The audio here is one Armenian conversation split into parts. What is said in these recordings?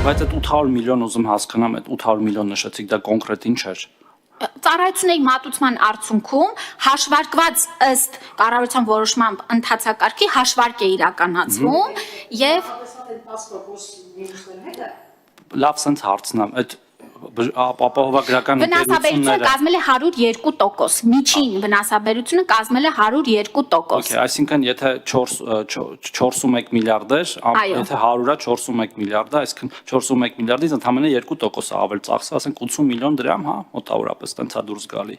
Բայց այդ 800 միլիոն ուզում հասկանամ, այդ 800 միլիոն նշեցիք, դա կոնկրետ ինչ էր։ Ծառայությունների մատուցման արդյունքում հաշվարկված ըստ կառավարության որոշման ընթացակարգի հաշվարկ է իրականացվում եւ լավ sense հարցնամ, այդ ապահովագրական վնասաբերությունը կազմել է 102%, միջին վնասաբերությունը կազմել է 102%։ Okay, այսինքն եթե 4.1 միլիարդ էր, եթե 100-ը 4.1 միլիարդ է, այսինքն 4.1 միլիարդից ընդամենը 2% ավել ծախսել, ասենք 80 միլիոն դրամ, հա, մոտավորապես տենց է դուրս գալի։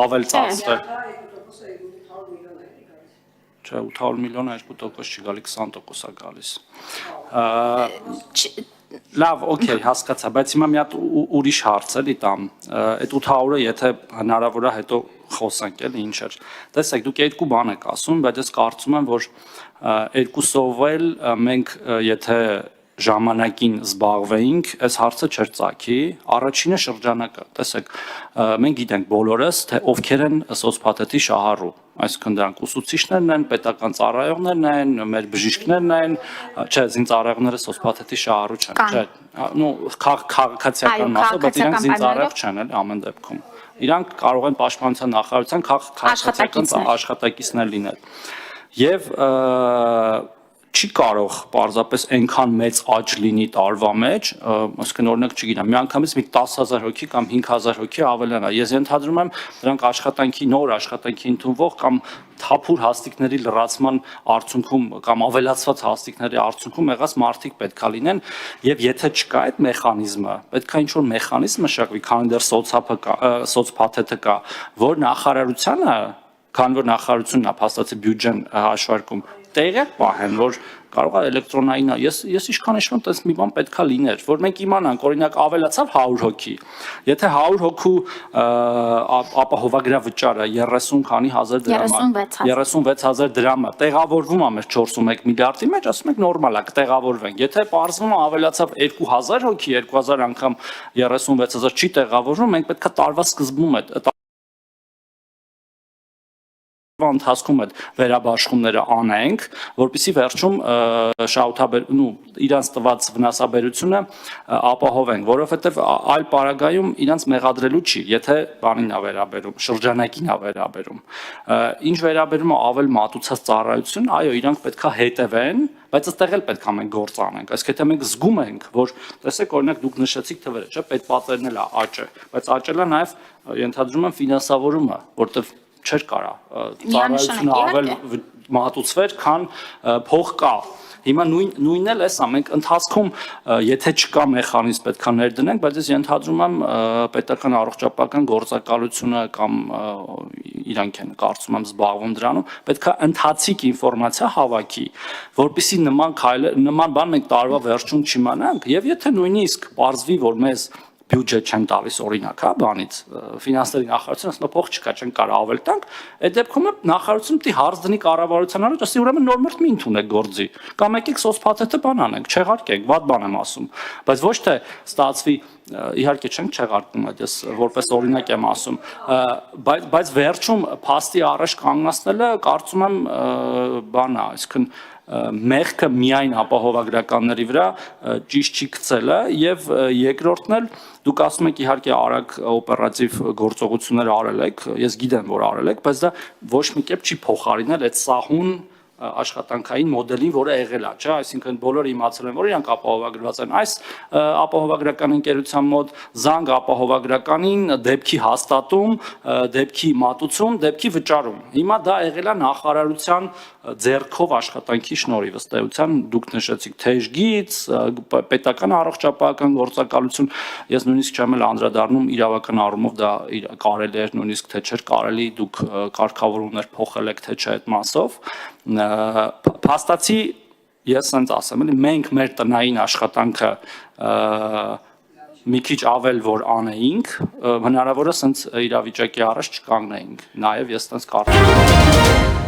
Ավել ծախսել։ Չէ, 800 միլիոնը 2% չի գալի, 20% է գալիս։ Լավ, օքեյ, հասկացա, բայց հիմա մի հատ ուրիշ հարց էլի տամ։ Այդ 800-ը եթե հնարավոր է հետո խոսենք էլի ինչ էր։ Տեսեք, դուք երկու բան եք ասում, բայց ես կարծում եմ, որ երկուսով էլ մենք եթե ժամանակին զբաղվեինք, այս հարցը չէր ծագի, առաջինը շրջանակը, տեսեք, մենք գիտենք բոլորս, թե ովքեր են սոցփաթեթի շահառու, այսինքն դրանք ուսուցիչներն են, պետական ծառայողներն են, մեր բժիշկներն են, չէ, զինծառայողները սոցփաթեթի շահառու չեն, չէ, նո քաղաքացիական մասը, բայց իրանք զինծառայող չեն էլ ամեն դեպքում, իրանք կարող են պաշտպանության նախարարության քաղաքացիական աշխատակիցներ լինել, եւ չի կարող պարզապես այնքան մեծ աճ լինի տարվա մեջ, այսինքն օրինակ չգիտեմ, միանգամից մի 10000 հոգի կամ 5000 հոգի ավելանա։ Ես ենթադրում եմ, դրանք աշխատանքի նոր աշխատանքի ընդունվող կամ թափուր հաստիկների լրացման արդյունքում կամ ավելացված հաստիկների արդյունքում եղած մարդիկ պետքա լինեն, եւ եթե չկա այդ մեխանիզմը, պետքա ինչ-որ մեխանիզմ մշակվի, քանի դեռ սոցփաթեթը կա, որ նախարարությանը, քանի որ նախարարությունն է փաստացի բյուջեն հաշվարկում, տեղյակ պահեն, որ կարող է էլեկտրոնային, ես ինչքան հիշում եմ, տես մի բան պետքա լիներ, որ մենք իմանանք, օրինակ ավելացավ 100 հոգի, եթե 100 հոգու ապահովագրավճարը 30 քանի հազար դրամ է, 36000 դրամը տեղավորվում է մեր 4.1 միլիարդի մեջ, ասում ենք նորմալ է, կտեղավորվենք, եթե պարզվում է ավելացավ 2000 հոգի, 2000 անգամ 36000 չի տեղավորվում, մենք պետքա տարվա սկզբում ընթացքում այդ վերաբաշխումները անենք, որպեսզի վերջում իրանց տված վնասաբերությունը ապահովենք, որովհետև այլ պարագայում իրանց մեղադրելու չի, եթե բանին է վերաբերում, շրջանակին է վերաբերում։ Ինչ վերաբերում է ավել մատուցած ծառայություն, այո, իրանք պետքա հետևեն, բայց այստեղ էլ պետքա մենք գործ անենք։ Այսինքն եթե մենք զգում ենք, որ տեսեք, օրինակ դուք նշեցիք թվերը, չէ՞, պետպատերն էլ է աճը, բայց աճել է նաև ենթադրում եմ ֆինանսավորումը, որտեղ չէր կարա ծառայությունը ավել մատուցվեր, քան փող կա։ Հիմա նույնն էլ էսա, մենք ընթացքում եթե չկա մեխանիզմ պետքա ներդնենք, բայց ես ենթադրում եմ պետական առողջապահական գործակալությունը կամ իրանք են կարծում եմ զբաղվում դրանում, պետքա ընթացիկ ինֆորմացիա հավաքի, որպեսզի նման բան մենք տարվա վերջում չիմանանք, եւ եթե նույնիսկ պարզվի, որ մեզ բյուջե չեն տալիս օրինակ, հա, բանից, ֆինանսների նախարարությունը ասում է փող չկա, չեն կարող ավել տանք, այդ դեպքում նախարարությունը պիտի հարց դնի կառավարության առաջ, ասի ուրեմն նոր մրտ մի ընդունեք գործի, կամ եկեք սոցփաթեթը բան անենք, չեղարկենք, վատ բան եմ ասում, բայց ոչ թե ստացվի, իհարկե չենք չեղարկում, այդ ես որպես օրինակ եմ ասում, բայց վերջում փաստի առաջ կանգնացնելը կարծում եմ բան է, այսինքն մեղքը միայն ապահովագրականների վրա ճիշտ չի գցելը եւ երկրորդն էլ դուք ասում եք իհարկե արագ օպերատիվ գործողություններ արել եք, ես գիտեմ որ արել եք, բայց դա ոչ մի կերպ չի փոխարինել այդ սահուն աշխատանքային մոդելին, որը եղել է, չէ, այսինքն բոլորը իմացել են, որ իրանք ապահովագրված են այս ապահովագրական ընկերության մոտ, զանգ ապահովագրականին, դեպքի հաստատում, դեպքի մատուցում, դեպքի վճարում։ Հիմա դա եղել է նախարարության ձեռքով աշխատանքի շնորհիվ, ըստ էության դուք նշեցիք թեժգից, պետական առողջապահական գործակալություն, ես նույնիսկ չեմ էլ անդրադառնում իրավական առումով դա կարելի էր նույնիսկ թե չէր կարելի, դուք կարգավորումներ փոխել եք թե չէ այդ մասով փաստացի ես ասենց ասեմ, էլի մենք մեր տնային աշխատանքը մի քիչ ավել որ անեինք, հնարավոր է ասենց իրավիճակի առաջ չկանգնեինք, նաև ես ասենց կարծում եմ